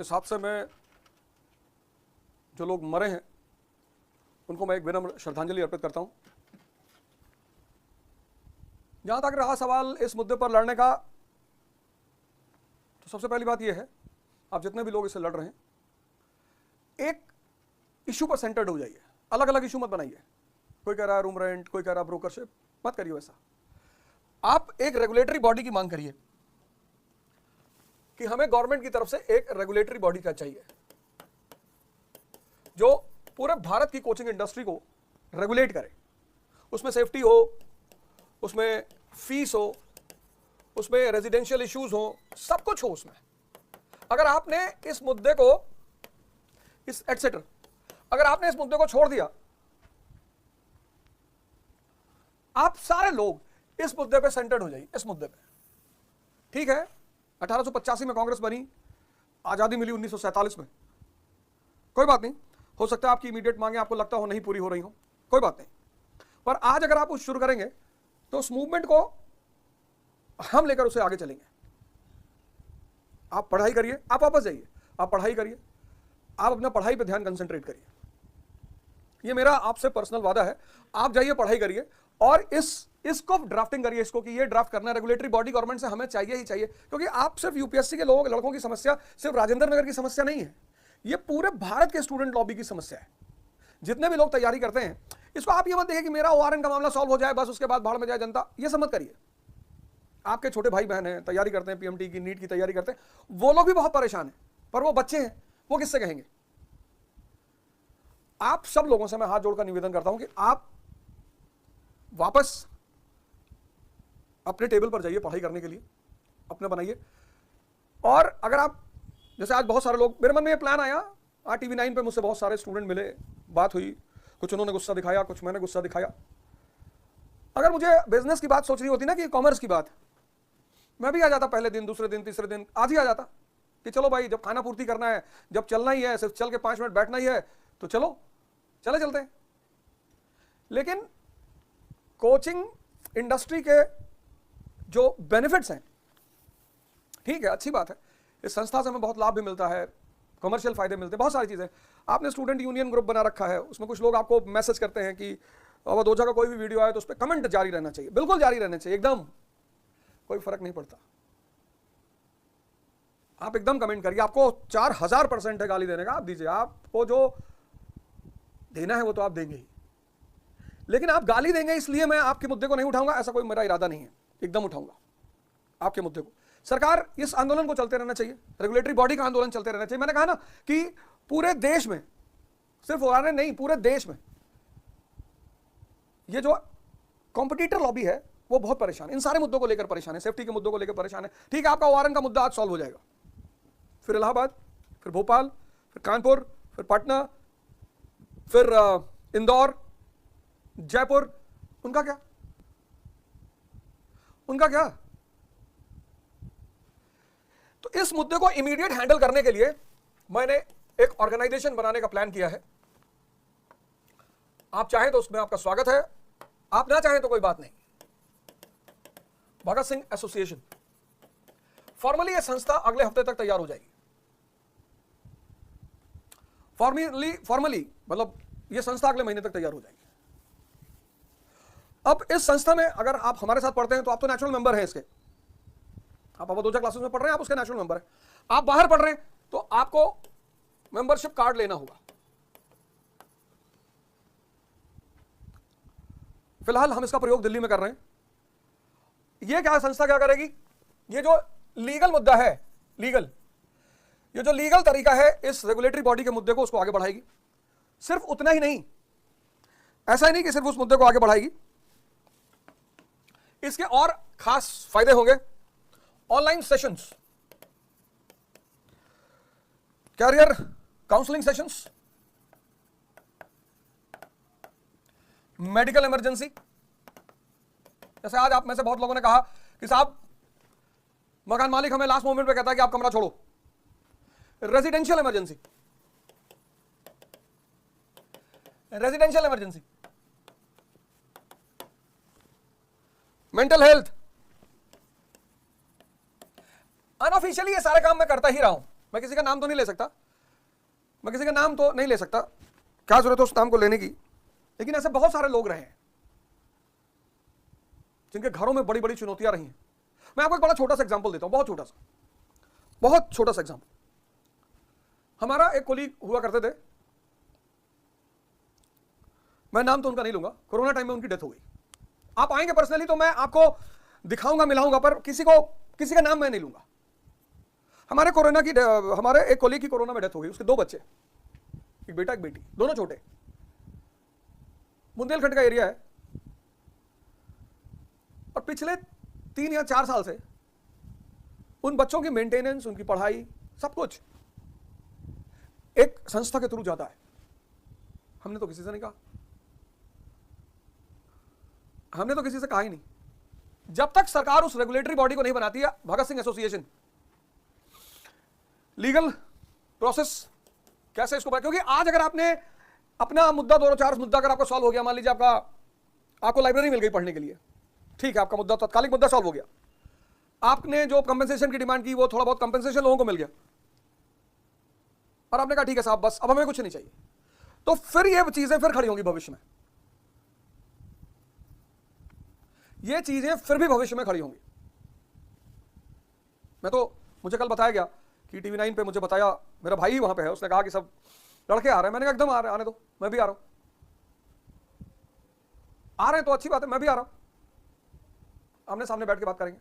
इस हादसे में जो लोग मरे हैं उनको मैं एक विनम्र श्रद्धांजलि अर्पित करता हूं। जहां तक रहा सवाल इस मुद्दे पर लड़ने का, तो सबसे पहली बात यह है, आप जितने भी लोग इससे लड़ रहे हैं, एक इशू पर सेंटर्ड हो जाइए। अलग अलग इशू मत बनाइए। कोई कह रहा है रूम रेंट, कोई कह रहा है ब्रोकरशिप, मत करिए वैसा। आप एक रेगुलेटरी बॉडी की मांग करिए कि हमें गवर्नमेंट की तरफ से एक रेगुलेटरी बॉडी का चाहिए जो पूरे भारत की कोचिंग इंडस्ट्री को रेगुलेट करे। उसमें सेफ्टी हो, उसमें फीस हो, उसमें रेजिडेंशियल इश्यूज हो, सब कुछ हो उसमें। अगर आपने इस मुद्दे को अगर आपने इस मुद्दे को छोड़ दिया, आप सारे लोग इस मुद्दे पे सेंटर्ड हो जाइए। इस मुद्दे पे ठीक है, 1885 में कांग्रेस बनी, आजादी मिली 1947 में, कोई बात नहीं। हो सकता है आपकी इमीडिएट मांगे आपको लगता हो नहीं पूरी हो रही हो, कोई बात नहीं। पर आज अगर आप उस शुरू करेंगे तो उस मूवमेंट को हम लेकर उसे आगे चलेंगे। आप पढ़ाई करिए, आप वापस जाइए, आप पढ़ाई करिए, आप अपना पढ़ाई पे ध्यान कंसंट्रेट करिए। ये मेरा आपसे पर्सनल वादा है। आप जाइए, पढ़ाई करिए और इसको ड्राफ्टिंग करिए, इसको कि ये ड्राफ्ट करना रेगुलेटरी बॉडी गवर्नमेंट से हमें चाहिए ही चाहिए। क्योंकि आप सिर्फ यूपीएससी के लोगों लड़कों की समस्या सिर्फ राजेंद्र नगर की समस्या नहीं है, ये पूरे भारत के स्टूडेंट लॉबी की समस्या है। जितने भी लोग तैयारी करते हैं, इसको आप ये मत देखिए कि मेरा ओआरएन का मामला सॉल्व हो जाए बस, उसके बाद भाड़ में जाए जनता, ये सब मत करिए। आपके छोटे भाई बहन हैं, तैयारी करते हैं, पीएमटी की, नीट की तैयारी करते हैं, वो लोग भी बहुत परेशान हैं, पर वो बच्चे हैं, वो किससे कहेंगे। आप सब लोगों से मैं हाथ जोड़कर निवेदन करता हूं कि आप वापस अपने टेबल पर जाइए, पढ़ाई करने के लिए अपने बनाइए। और अगर आप, जैसे आज बहुत सारे लोग, मेरे मन में ये प्लान आया, आज TV9 पे मुझसे बहुत सारे स्टूडेंट मिले, बात हुई, कुछ उन्होंने गुस्सा दिखाया, कुछ मैंने गुस्सा दिखाया। अगर मुझे बिजनेस की बात सोचनी होती ना कि कॉमर्स की बात, मैं भी आ जाता पहले दिन, दूसरे दिन, तीसरे दिन, आज ही आ जाता कि चलो भाई, जब खाना पूर्ति करना है, जब चलना ही है, सिर्फ चल के 5 मिनट बैठना ही है, तो चलो चलते हैं। लेकिन कोचिंग इंडस्ट्री के जो बेनिफिट्स हैं, ठीक है, अच्छी बात है, इस संस्था से हमें बहुत लाभ भी मिलता है, कमर्शियल फायदे मिलते हैं, बहुत सारी चीजें। आपने स्टूडेंट यूनियन ग्रुप बना रखा है, उसमें कुछ लोग आपको मैसेज करते हैं कि अवधोजा का कोई भी वीडियो आए तो उस पर कमेंट जारी रहना चाहिए। बिल्कुल जारी रहना चाहिए, एकदम कोई फर्क नहीं पड़ता। आप एकदम कमेंट करिए, आपको 4000% है गाली देने का, आप दीजिए, आपको जो देना है वो तो आप देंगे ही। लेकिन आप गाली देंगे इसलिए मैं आपके मुद्दे को नहीं उठाऊंगा, ऐसा कोई मेरा इरादा नहीं है। एकदम उठाऊंगा आपके मुद्दे को। सरकार, इस आंदोलन को चलते रहना चाहिए, रेगुलेटरी बॉडी का आंदोलन चलते रहना चाहिए। मैंने कहा ना कि पूरे देश में, सिर्फ ओआरएन नहीं, पूरे देश में ये जो कॉम्पिटिटर लॉबी है वो बहुत परेशान है, इन सारे मुद्दों को लेकर परेशान है, सेफ्टी के मुद्दों को लेकर परेशान है। ठीक है, आपका ओआरएन का मुद्दा आज सॉल्व हो जाएगा, फिर इलाहाबाद, फिर भोपाल, फिर कानपुर, फिर पटना, फिर इंदौर, जयपुर, उनका क्या? तो इस मुद्दे को इमीडिएट हैंडल करने के लिए मैंने एक ऑर्गेनाइजेशन बनाने का प्लान किया है। आप चाहें तो उसमें आपका स्वागत है, आप ना चाहें तो कोई बात नहीं। भगत सिंह एसोसिएशन, फॉर्मली यह संस्था अगले हफ्ते तक तैयार हो जाएगी। फॉर्मली मतलब यह संस्था अगले महीने तक तैयार हो जाएगी। अब इस संस्था में अगर आप हमारे साथ पढ़ते हैं तो आप तो नेचुरल मेंबर हैं इसके, आप अवधोजा क्लासेस में पढ़ रहे हैं, आप उसके नेचुरल मेंबर हैं। आप बाहर पढ़ रहे हैं तो आपको मेंबरशिप कार्ड लेना होगा। फिलहाल हम इसका प्रयोग दिल्ली में कर रहे हैं। ये क्या संस्था क्या करेगी, ये जो लीगल मुद्दा है, ये जो लीगल तरीका है इस रेगुलेटरी बॉडी के मुद्दे को, उसको आगे बढ़ाएगी। सिर्फ उतना ही नहीं, ऐसा ही नहीं कि सिर्फ उस मुद्दे को आगे बढ़ाएगी, इसके और खास फायदे होंगे। Online sessions, career counselling sessions, medical emergency, जैसे आज आप में से बहुत लोगों ने कहा कि साहब मकान मालिक हमें लास्ट मोमेंट पे कहता है कि आप कमरा छोड़ो। Residential emergency, mental health, unofficially ये सारे काम मैं करता ही रहा हूं। मैं किसी का नाम तो नहीं ले सकता, क्या जरूरत है उस नाम को लेने की, लेकिन ऐसे बहुत सारे लोग रहे हैं जिनके घरों में बड़ी बड़ी चुनौतियां रही हैं। मैं आपको एक बड़ा छोटा सा एग्जांपल देता हूं, बहुत छोटा सा एग्जांपल। हमारा एक कोलीग हुआ करते थे, मैं नाम तो उनका नहीं लूंगा, कोरोना टाइम में उनकी डेथ हो गई। आप आएंगे पर्सनली तो मैं आपको दिखाऊंगा, मिलाऊंगा, पर किसी का नाम मैं नहीं लूंगा। हमारे एक कोलीग की कोरोना में डेथ हो गई। उसके 2 बच्चे, एक बेटा एक बेटी, दोनों छोटे। बुंदेलखंड का एरिया है और पिछले 3 या 4 साल से उन बच्चों की मेंटेनेंस, उनकी पढ़ाई, सब कुछ एक संस्था के थ्रू जाता है। हमने तो किसी से नहीं कहा, हमने तो किसी से कहा ही नहीं। जब तक सरकार उस रेगुलेटरी बॉडी को नहीं बनाती है, Bhagat Singh association, legal process कैसे इसको, क्योंकि आज अगर आपने अपना मुद्दा 2-4 मुद्दा अगर आपका सॉल्व हो गया, मान लीजिए आपको लाइब्रेरी मिल गई पढ़ने के लिए, ठीक है, आपका मुद्दा, तात्कालिक मुद्दा सॉल्व हो गया। आपने जो कंपेंसेशन की डिमांड की वो थोड़ा बहुत कंपेंसेशन लोगों को मिल गया और आपने कहा ठीक है साहब बस अब हमें कुछ नहीं चाहिए, तो फिर ये चीजें फिर खड़ी होंगी भविष्य में, ये चीजें फिर भी भविष्य में खड़ी होंगी। मुझे कल बताया गया कि टीवी 9 पे मुझे बताया, मेरा भाई वहां पे है, उसने कहा कि सब लड़के आ रहे हैं। मैंने कहा एकदम आ रहे हैं, आने दो, मैं भी आ रहा हूं। आ रहे हैं तो अच्छी बात है, मैं भी आ रहा हूं, आमने सामने बैठ के बात करेंगे।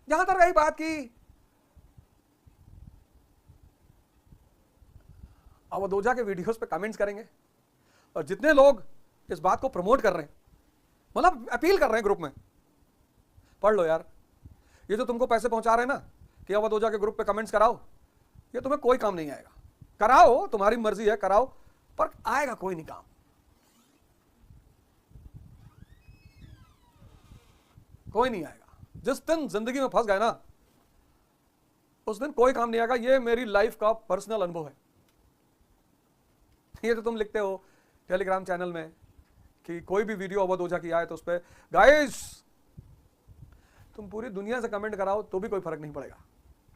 जहां तक रही बात की अवधोजा के वीडियोस पे कमेंट्स करेंगे, और जितने लोग इस बात को प्रमोट कर रहे हैं, मतलब अपील कर रहे हैं ग्रुप में, पढ़ लो यार, ये जो तुमको पैसे पहुंचा रहे हैं ना कि अवधोजा के ग्रुप पे कमेंट्स कराओ, ये तुम्हें कोई काम नहीं आएगा। कराओ, तुम्हारी मर्जी है, कराओ, पर आएगा कोई नहीं काम, कोई नहीं आएगा। जिस दिन जिंदगी में फंस गए ना, उस दिन कोई काम नहीं आएगा। ये मेरी लाइफ का पर्सनल अनुभव है। ये तो तुम लिखते हो टेलीग्राम चैनल में कि कोई भी वीडियो अवधोजा की आए तो उस पर गाइस तुम पूरी दुनिया से कमेंट कराओ तो भी कोई फर्क नहीं पड़ेगा।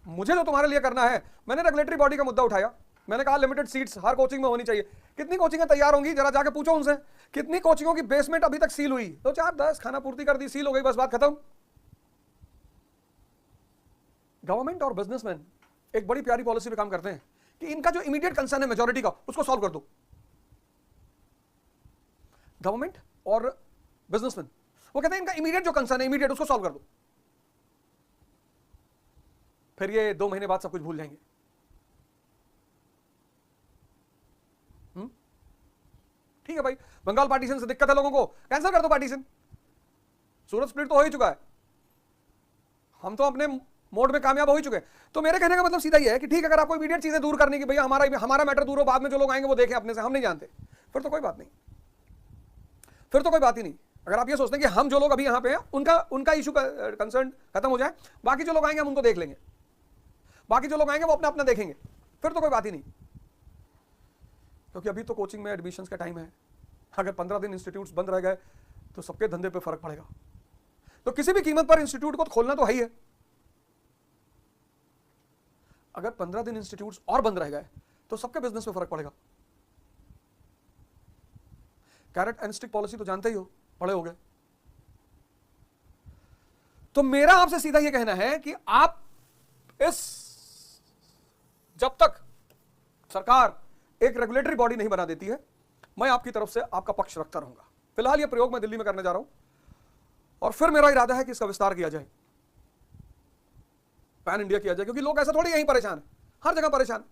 मुझे जो तुम्हारे लिए करना है, मैंने रेगुलेटरी बॉडी का मुद्दा उठाया, मैंने कहा लिमिटेड सीट्स हर कोचिंग में होनी चाहिए। कितनी कोचिंगें तैयार होंगी, जरा जाके पूछो उनसे, कितनी कोचिंगों की बेसमेंट अभी तक सील हुई? 2-4-10 खाना पूर्ति कर दी, सील हो गई, बस बात खत्म। गवर्नमेंट और बिजनेसमैन एक बड़ी प्यारी पॉलिसी पे काम करते हैं कि इनका जो इमीडिएट कंसर्न है मेजॉरिटी का, उसको सॉल्व कर दो। गवर्नमेंट और बिजनेसमैन वो कहते हैं इनका इमीडिएट जो कंसर्न है, इमीडिएट उसको सॉल्व कर दो, फिर ये 2 महीने बाद सब कुछ भूल जाएंगे। ठीक है भाई, बंगाल पार्टीशन से दिक्कत है लोगों को, कैंसिल कर दो पार्टीशन। सूरत स्प्लिट तो हो ही चुका है, हम तो अपने मोड में कामयाब हो ही चुके हैं। तो मेरे कहने का मतलब सीधा ही है कि ठीक है, अगर आपको इमीडिएट चीजें दूर करनी कि भैया हमारा मैटर दूर हो, बाद में जो लोग आएंगे वो देखें अपने से, हम नहीं जानते, फिर तो कोई बात नहीं, फिर तो कोई बात ही नहीं। अगर आप ये सोचते हैं कि हम जो लोग अभी यहां पे हैं उनका इशू कंसर्न खत्म हो जाए, बाकी जो लोग आएंगे हम उनको देख लेंगे, बाकी जो लोग आएंगे वो अपना अपना देखेंगे, फिर तो कोई बात ही नहीं। क्योंकि अभी तो कोचिंग में एडमिशंस का टाइम है। अगर 15 दिन इंस्टीट्यूट्स बंद रह गए तो सबके धंधे पे फर्क पड़ेगा। तो किसी भी कीमत पर इंस्टीट्यूट को तो खोलना तो है ही है। अगर 15 दिन इंस्टीट्यूट्स और बंद रह गए तो सबके बिजनेस पे फर्क पड़ेगा। कैरेट एंड स्टिक पॉलिसी तो जानते ही हो, पढ़े हो गए। तो मेरा आपसे सीधा यह कहना है कि आप जब तक सरकार एक रेगुलेटरी बॉडी नहीं बना देती है, मैं आपकी तरफ से आपका पक्ष रखता रहूंगा। फिलहाल यह प्रयोग मैं दिल्ली में करने जा रहा हूं और फिर मेरा इरादा है कि इसका विस्तार किया जाए, पैन इंडिया किया जाए, क्योंकि लोग ऐसा थोड़ी यहीं परेशान है, हर जगह परेशान,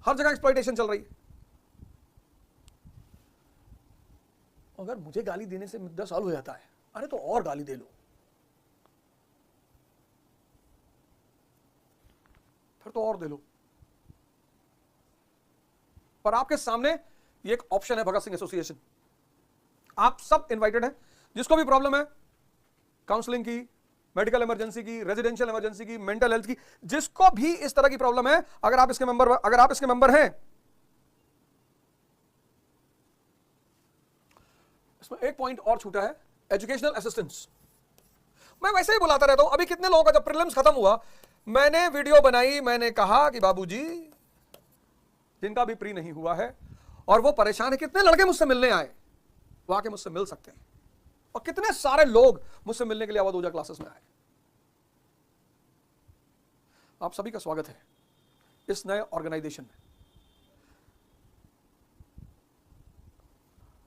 हर जगह एक्सप्लॉइटेशन चल रही है। अगर मुझे गाली देने से मुद्दा सॉल्व हो जाता है, अरे तो और गाली दे लो, फिर तो और दे लो। पर आपके सामने ये एक ऑप्शन है, भगत सिंह एसोसिएशन। आप सब इनवाइटेड हैं, जिसको भी प्रॉब्लम है, काउंसलिंग की, मेडिकल इमरजेंसी की, रेजिडेंशियल इमरजेंसी की, मेंटल हेल्थ की, जिसको भी इस तरह की प्रॉब्लम है, अगर आप इसके मेंबर हैं, इसमें एक पॉइंट और छूटा है, एजुकेशनल असिस्टेंस। मैं वैसे ही बुलाता रहता हूं। अभी कितने लोगों का जब प्रीलिम्स खत्म हुआ, मैंने वीडियो बनाई, मैंने कहा कि बाबूजी जिनका भी प्री नहीं हुआ है और वो परेशान है, कितने लड़के मुझसे मिलने आए, वो आके मुझसे मिल सकते हैं, और कितने सारे लोग मुझसे मिलने के लिए अवधूजा क्लासेस में आए। आप सभी का स्वागत है इस नए ऑर्गेनाइजेशन में।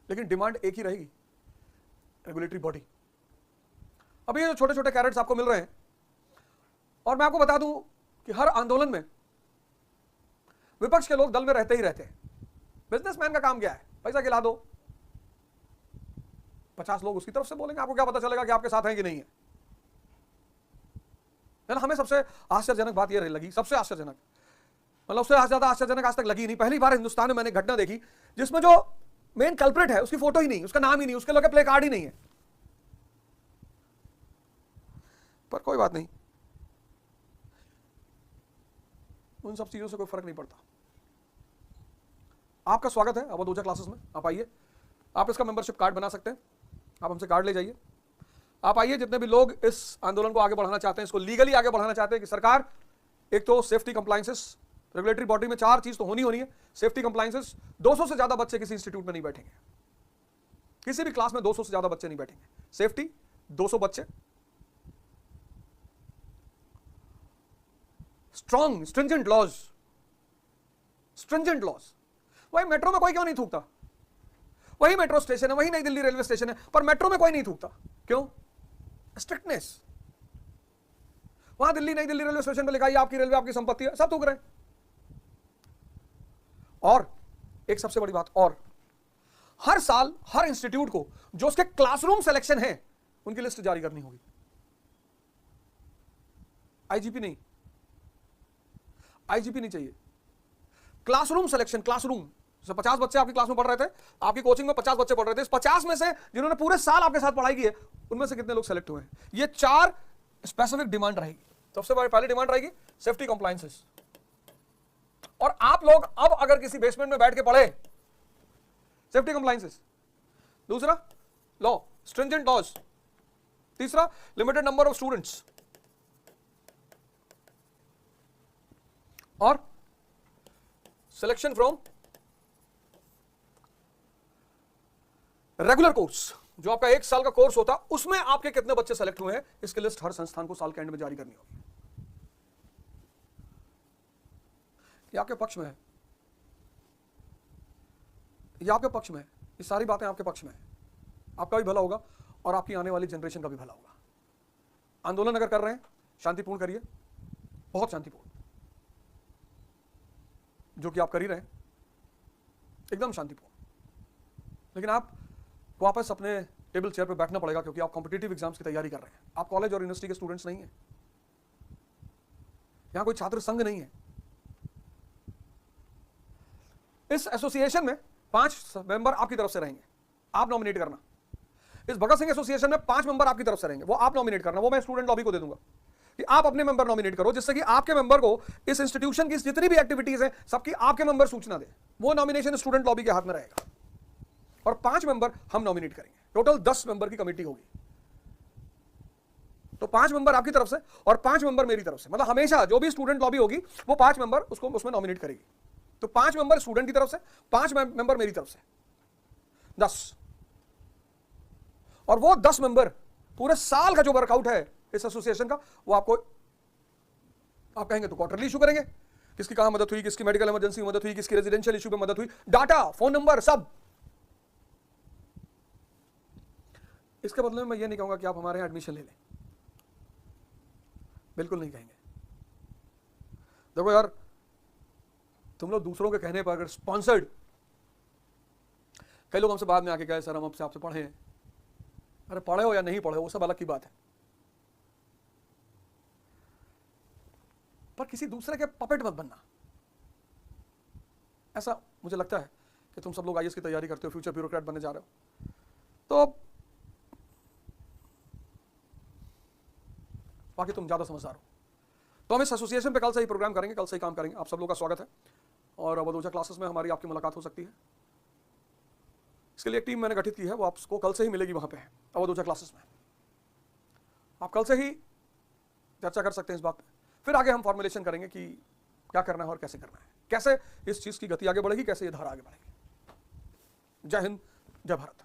लेकिन डिमांड एक ही रहेगी, रेगुलेटरी बॉडी। अभी ये जो छोटे छोटे कैरेट्स आपको मिल रहे हैं, और मैं आपको बता दूं कि हर आंदोलन में विपक्ष के लोग दल में रहते ही रहते हैं। बिजनेसमैन का काम क्या है? पैसा खिला दो, 50 लोग उसकी तरफ से बोलेंगे, आपको क्या पता चलेगा कि आपके साथ हैं कि नहीं है? ना, हमें सबसे आश्चर्यजनक बात यह लगी, सबसे आश्चर्यजनक, मतलब उससे ज्यादा आश्चर्यजनक आज तक लगी नहीं। पहली बार हिंदुस्तान में मैंने घटना देखी जिसमें जो मेन कल्प्रिट है उसकी फोटो ही नहीं, उसका नाम ही नहीं, उसके लगे प्ले कार्ड ही नहीं है। पर कोई बात नहीं, उन सब चीजों से कोई फर्क नहीं पड़ता। आपका स्वागत है अवधूजा क्लासेस में। आप आइए, आप इसका मेंबरशिप कार्ड बना सकते हैं, आप हमसे कार्ड ले जाइए। आप आइए, जितने भी लोग इस आंदोलन को आगे बढ़ाना चाहते हैं, इसको लीगली आगे बढ़ाना चाहते हैं कि सरकार, एक तो सेफ्टी कंप्लायंसेस, रेगुलेटरी बॉडी में 4 चीज तो होनी है। सेफ्टी कंप्लायंसेस, 200 से ज्यादा बच्चे किसी इंस्टीट्यूट में नहीं बैठेंगे, किसी भी क्लास में 200 से ज्यादा बच्चे नहीं बैठेंगे। सेफ्टी 200 बच्चे, strong stringent laws, stringent laws. वही मेट्रो में कोई क्यों नहीं थूकता? वही मेट्रो स्टेशन है, वही नई दिल्ली रेलवे स्टेशन है, पर मेट्रो में कोई नहीं थूकता, क्यों? स्ट्रिक्टनेस। वहां दिल्ली नई दिल्ली रेलवे स्टेशन पे लिखा है आपकी रेलवे आपकी संपत्ति है, सब थूक रहे हैं। और एक सबसे बड़ी बात, और हर साल हर इंस्टीट्यूट को जो उसके क्लासरूम सिलेक्शन है उनकी लिस्ट जारी करनी होगी। आईजीपी नहीं, आईजीपी नहीं चाहिए, क्लासरूम सिलेक्शन। क्लासरूम से 50 बच्चे आपकी क्लास में पढ़ रहे थे, आपकी कोचिंग में 50 बच्चे पढ़ रहे थे, इस 50 में से जिन्होंने पूरे साल आपके साथ पढ़ाई की है उनमें से कितने लोग सेलेक्ट हुए हैं? ये 4 स्पेसिफिक डिमांड रहेगी। सबसे पहली डिमांड रहेगी सेफ्टी कंप्लायंसेस, और आप लोग अब अगर किसी बेसमेंट में बैठ के पढ़े, सेफ्टी कंप्लायंसेस। दूसरा, लॉ, स्ट्रिंजेंट लॉज। तीसरा, लिमिटेड नंबर ऑफ स्टूडेंट्स। और सिलेक्शन फ्रॉम रेगुलर कोर्स, जो आपका 1 साल का कोर्स होता, उसमें आपके कितने बच्चे सेलेक्ट हुए हैं, इसकी लिस्ट हर संस्थान को साल के एंड में जारी करनी होगी। ये आपके पक्ष में है, ये आपके पक्ष में है, ये सारी बातें आपके पक्ष में है। आपका भी भला होगा और आपकी आने वाली जनरेशन का भी भला होगा। आंदोलन अगर कर रहे हैं, शांतिपूर्ण करिए, बहुत शांतिपूर्ण, जो कि आप कर ही रहे हैं, एकदम शांतिपूर्ण। लेकिन आप वापस अपने टेबल चेयर पे बैठना पड़ेगा, क्योंकि आप कॉम्पिटिटिव एग्जाम्स की तैयारी कर रहे हैं। आप कॉलेज और यूनिवर्सिटी के स्टूडेंट्स नहीं हैं, यहां कोई छात्र संघ नहीं है। इस एसोसिएशन में 5 मेंबर आपकी तरफ से रहेंगे, आप नॉमिनेट करना। इस भगत सिंह एसोसिएशन में 5 मेंबर आपकी तरफ से रहेंगे, वो आप नॉमिनेट करना। वो मैं स्टूडेंट लॉबी को दे दूंगा कि आप अपने मेंबर नॉमिनेट करो, जिससे कि आपके मेंबर को इस इंस्टीट्यूशन की जितनी भी एक्टिविटीज है सबकी आपके मेंबर सूचना दे। वो नॉमिनेशन स्टूडेंट लॉबी के हाथ में रहेगा, और 5 मेंबर हम नॉमिनेट करेंगे। टोटल 10 मेंबर की कमेटी होगी। तो 5 मेंबर आपकी तरफ से और 5 मेंबर मेरी तरफ से, मतलब हमेशा जो भी स्टूडेंट लॉबी होगी वो 5 मेंबर उसको उसमें नॉमिनेट करेगी। तो 5 मेंबर स्टूडेंट की तरफ से, 5 मेंबर मेरी तरफ से, 10। और वो 10 मेंबर पूरे साल का जो वर्कआउट है इस एसोसिएशन का, वो आपको, आप कहेंगे तो क्वार्टरली इशू करेंगे, किसकी कहां मदद हुई, किसकी मेडिकल इमरजेंसी में मदद हुई, किसकी रेजिडेंशियल इशू में मदद हुई, डाटा, फोन नंबर, सब। इसके बदले में मैं ये नहीं कहूंगा कि आप हमारे यहां एडमिशन ले लें, बिल्कुल नहीं कहेंगे। देखो यार, तुम लोग दूसरों के कहने पर अगर स्पॉन्सर्ड, कई लोग हमसे बाद में आके कहे सर हम आपसे पढ़े हैं। अरे पढ़े हो या नहीं पढ़े, वो सब अलग की बात है, पर किसी दूसरे के पपेट मत बनना। ऐसा मुझे लगता है कि तुम सब लोग आईएएस की तैयारी करते हो, फ्यूचर ब्यूरोक्रेट बनने जा रहे हो, तो बाकी तुम ज्यादा समझदार हो। तो हम इस एसोसिएशन पे कल से ही प्रोग्राम करेंगे, कल से ही काम करेंगे। आप सब लोग का स्वागत है, और अवधूजा क्लासेस में हमारी आपकी मुलाकात हो सकती है। इसके लिए एक टीम मैंने गठित की है, वो आपको कल से ही मिलेगी वहां पे अवधूजा क्लासेस में। आप कल से ही चर्चा कर सकते हैं इस बात पे। फिर आगे हम फॉर्मुलेशन करेंगे कि क्या करना है और कैसे करना है, कैसे इस चीज की गति आगे बढ़ेगी, कैसे ये धारा आगे बढ़ेगी। जय हिंद, जय भारत।